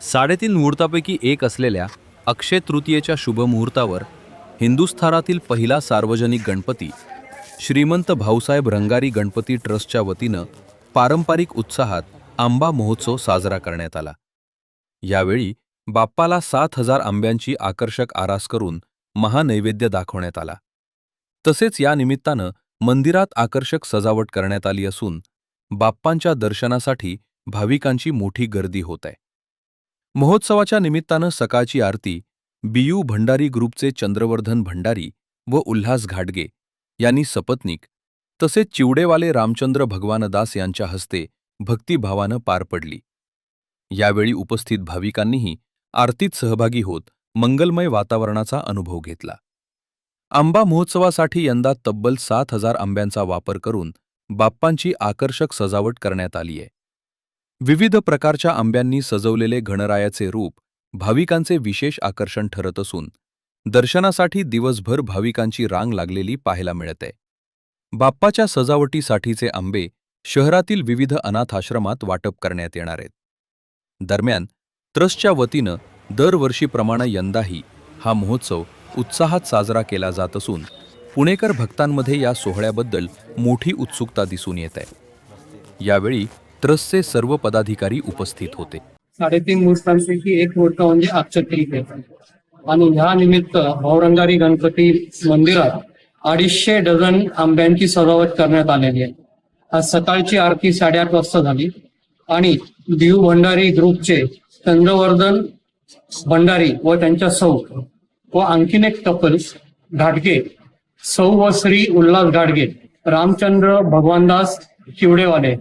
3.5 मुहूर्तापैकी एक असलेल्या अक्षय तृतीयेच्या शुभ मुहूर्तावर हिंदुस्थानातील पहिला सार्वजनिक गणपती श्रीमंत भाऊसाहेब रंगारी गणपती ट्रस्टच्या वतीनं पारंपरिक उत्साहात आंबा महोत्सव साजरा करण्यात आला। यावेळी बाप्पाला 7,000 आंब्यांची आकर्षक आरास करून महानैवेद्य दाखवण्यात आला। तसेच या निमित्तानं मंदिरात आकर्षक सजावट करण्यात आली असून बाप्पांच्या दर्शनासाठी भाविकांची मोठी गर्दी होत आहे। महोत्सवाच्या निमित्तानं सकाळची आरती बीयू भंडारी ग्रुपचे चंद्रवर्धन भंडारी व उल्हास घाटगे यांनी सपत्नीक तसेच चिवडेवाले रामचंद्र भगवानदास यांच्या हस्ते भक्तिभावानं पार पडली। यावेळी उपस्थित भाविकांनीही आरतीत सहभागी होत मंगलमय वातावरणाचा अनुभव घेतला। आंबा महोत्सवासाठी यंदा तब्बल 7,000 आंब्यांचा वापर करून बाप्पांची आकर्षक सजावट करण्यात आली आहे। विविध प्रकारच्या आंब्यांनी सजवलेले गणरायाचे रूप भाविकांचे विशेष आकर्षण ठरत असून दर्शनासाठी दिवसभर भाविकांची रांग लागलेली पाहायला मिळते। बाप्पाच्या सजावटीसाठीचे आंबे शहरातील विविध अनाथाश्रमात वाटप करण्यात येणार आहेत। दरम्यान ट्रस्टच्या वतीनं दरवर्षीप्रमाणे यंदाही हा महोत्सव उत्साहात साजरा केला जात असून पुणेकर भक्तांमध्ये या सोहळ्याबद्दल मोठी उत्सुकता दिसून येत आहे। यावेळी ट्रस्टचे सर्व पदाधिकारी उपस्थित होते। 3.5 मुहूर्तांपैकी एक मुहूर्त म्हणजे अक्षय तृतीया आणि ह्या निमित्त भाऊरंगारी गणपती मंदिरात 250 डझन आंब्यांची सजावट करण्यात आलेली आहे। आज सकाळची आरती 8:30 वाजता झाली आणि बीयू भंडारी ग्रुपचे चंद्रवर्धन भंडारी व त्यांच्या सौ व आणखीन एक कपल घाटगे सौ व श्री उल्हास घाटगे रामचंद्र भगवानदास चिवडेवाले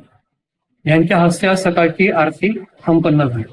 यांच्या हस्ते आज सकाळची आरती संपन्न झाली।